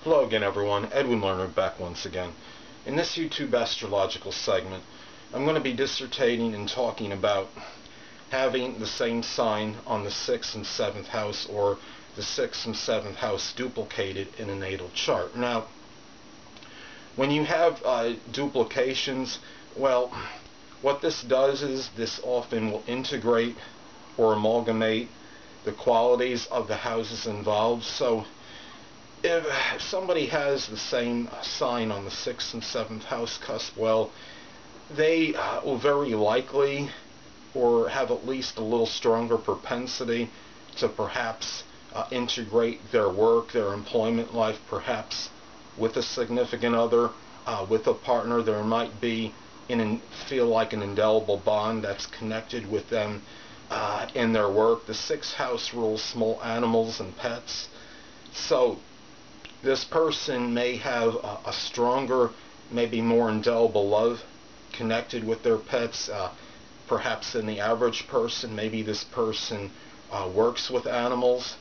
Hello again everyone, Edwin Learnard back once again. In this YouTube astrological segment, I'm going to be dissertating and talking about having the same sign on the 6th and 7th house, or the 6th and 7th house duplicated in a natal chart. Now, when you have duplications, well, what this does is this often will integrate or amalgamate the qualities of the houses involved. So if somebody has the same sign on the 6th and 7th house cusp, well, they will very likely, or have at least a little stronger propensity to perhaps integrate their work, their employment life, perhaps with a significant other, with a partner. There might be feel like an indelible bond that's connected with them in their work. The 6th house rules small animals and pets, so this person may have a stronger, maybe more indelible love connected with their pets, perhaps than the average person. Maybe this person works with animals.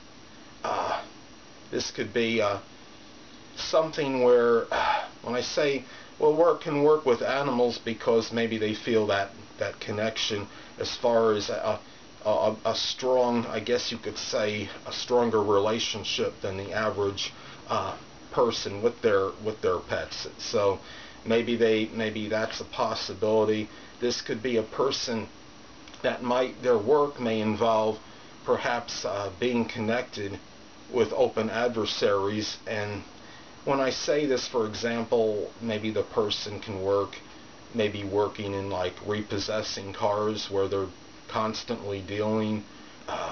This could be something where, when I say, well, can work with animals, because maybe they feel that connection as far as a strong, I guess you could say, a stronger relationship than the average person with their pets. So maybe that's a possibility. This could be a person that their work may involve perhaps being connected with open adversaries. And when I say this, for example, maybe the person can maybe working in like repossessing cars, where they're constantly dealing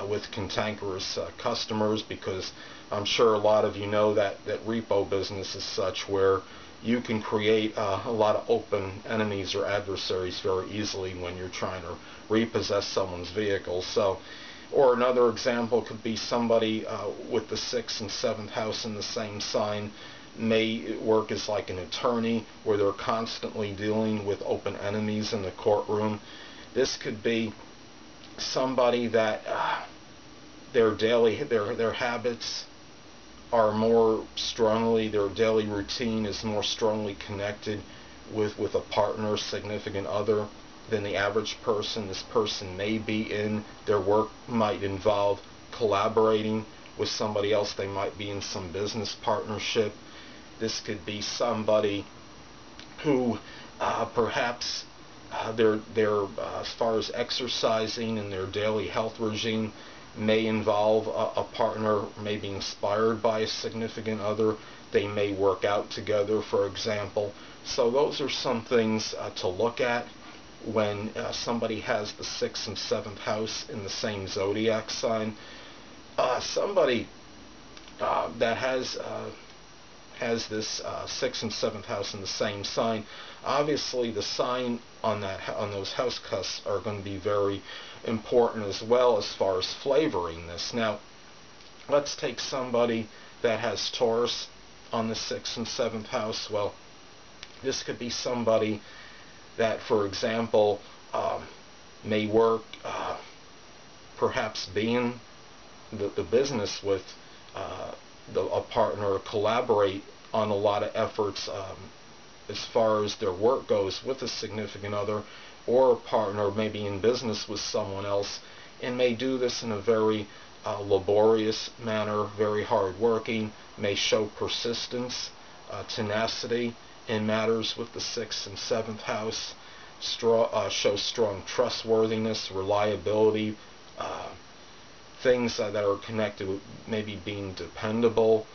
with cantankerous customers, because I'm sure a lot of you know that repo business is such where you can create a lot of open enemies or adversaries very easily when you're trying to repossess someone's vehicle. So, or another example could be somebody with the 6th and 7th house in the same sign may work as like an attorney, where they're constantly dealing with open enemies in the courtroom. This could be somebody that their habits are more strongly, their daily routine is more strongly connected with a partner, significant other, than the average person. This person may be their work might involve collaborating with somebody else. They might be in some business partnership. This could be somebody who perhaps their as far as exercising and their daily health regime may involve a partner, may be inspired by a significant other. They may work out together, for example. So those are some things to look at when somebody has the 6th and 7th house in the same zodiac sign. Somebody that has this 6th and 7th house in the same sign, obviously the sign on those house cusps are going to be very important as well, as far as flavoring this. Now, let's take somebody that has Taurus on the 6th and 7th house. Well, this could be somebody that, for example, may work, perhaps being the business with a partner, or collaborate on a lot of efforts as far as their work goes with a significant other, or a partner maybe in business with someone else, and may do this in a very laborious manner, very hard working, may show persistence, tenacity in matters with the 6th and 7th house, show strong trustworthiness, reliability, things that are connected with maybe being dependable,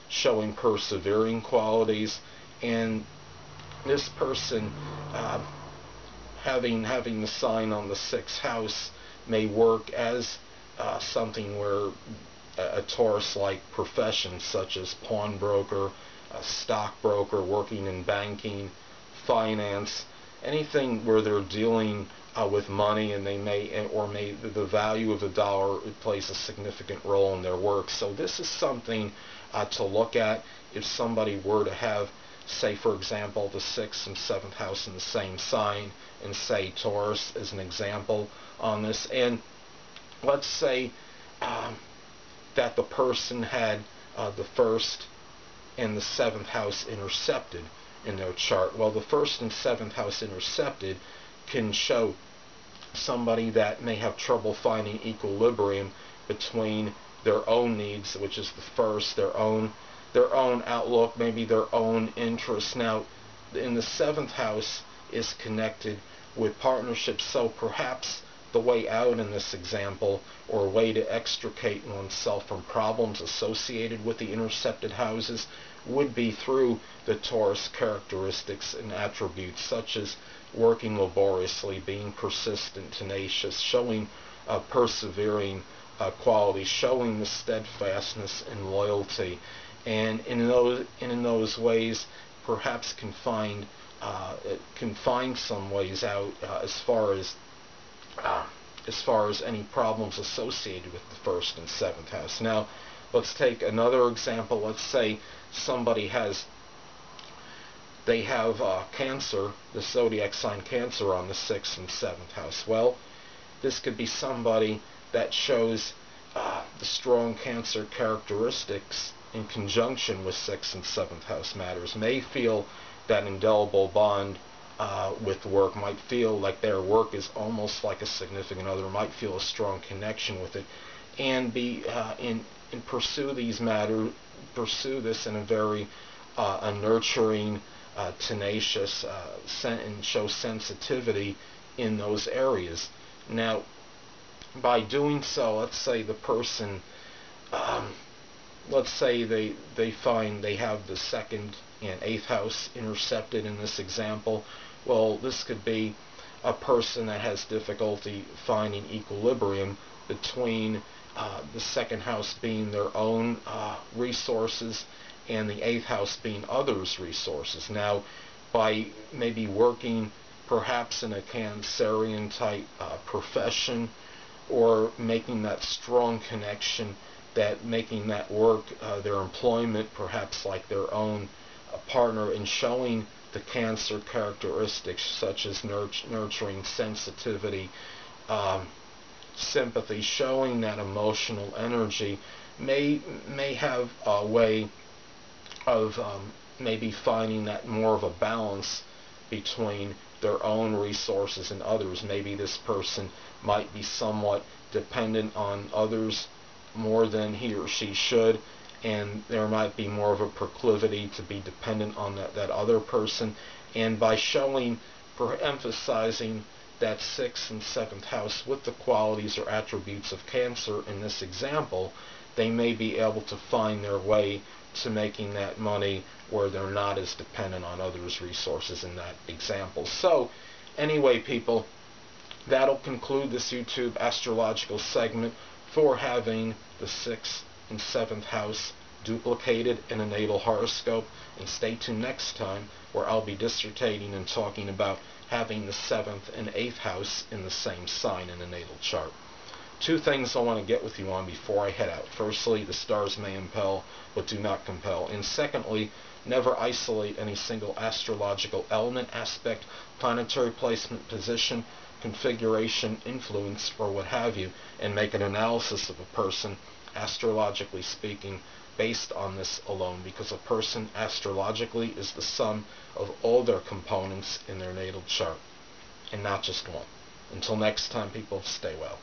showing persevering qualities. And this person having the sign on the 6th house may work as something where a Taurus-like profession, such as pawnbroker, a stockbroker, working in banking, finance, anything where they're dealing with money, and the value of the dollar plays a significant role in their work. So this is something to look at if somebody were to have, say, for example, the 6th and 7th house in the same sign, and say Taurus as an example on this. And let's say that the person had the 1st and the 7th house intercepted in their chart. Well, the 1st and 7th house intercepted can show somebody that may have trouble finding equilibrium between their own needs, which is the first, their own outlook, maybe their own interests. Now, in the 7th house is connected with partnerships, so perhaps the way out in this example, or a way to extricate oneself from problems associated with the intercepted houses, would be through the Taurus characteristics and attributes, such as working laboriously, being persistent, tenacious, showing persevering qualities, showing the steadfastness and loyalty, and in those ways perhaps can find some ways out as far as any problems associated with the 1st and 7th house. Now, let's take another example. Let's say somebody have Cancer, the zodiac sign Cancer, on the 6th and 7th house. Well, this could be somebody that shows the strong Cancer characteristics in conjunction with 6th and 7th house matters, may feel that indelible bond with work, might feel like their work is almost like a significant other, might feel a strong connection with it, and be pursue these matters, pursue this in a very a nurturing, tenacious, and show sensitivity in those areas. Now, by doing so, let's say the person, let's say they find they have the 2nd and 8th house intercepted in this example. Well, this could be a person that has difficulty finding equilibrium between the 2nd house being their own resources and the 8th house being others' resources. Now, by maybe working perhaps in a Cancerian type profession, or making that strong connection, that making that work, their employment, perhaps like their own partner, and showing the Cancer characteristics such as nurturing, sensitivity, sympathy, showing that emotional energy, may have a way of maybe finding that more of a balance between their own resources and others. Maybe this person might be somewhat dependent on others more than he or she should, and there might be more of a proclivity to be dependent on that other person. And by emphasizing that 6th and 7th house with the qualities or attributes of Cancer in this example, they may be able to find their way to making that money where they're not as dependent on others' resources in that example. So, anyway, people, that'll conclude this YouTube astrological segment for having the 6th and 7th house duplicated in a natal horoscope. And stay tuned next time, where I'll be dissertating and talking about having the 7th and 8th house in the same sign in a natal chart. Two things I want to get with you on before I head out. Firstly, the stars may impel, but do not compel. And secondly, never isolate any single astrological element, aspect, planetary placement, position, configuration, influence, or what have you, and make an analysis of a person, astrologically speaking, based on this alone, because a person astrologically is the sum of all their components in their natal chart, and not just one. Until next time, people, stay well.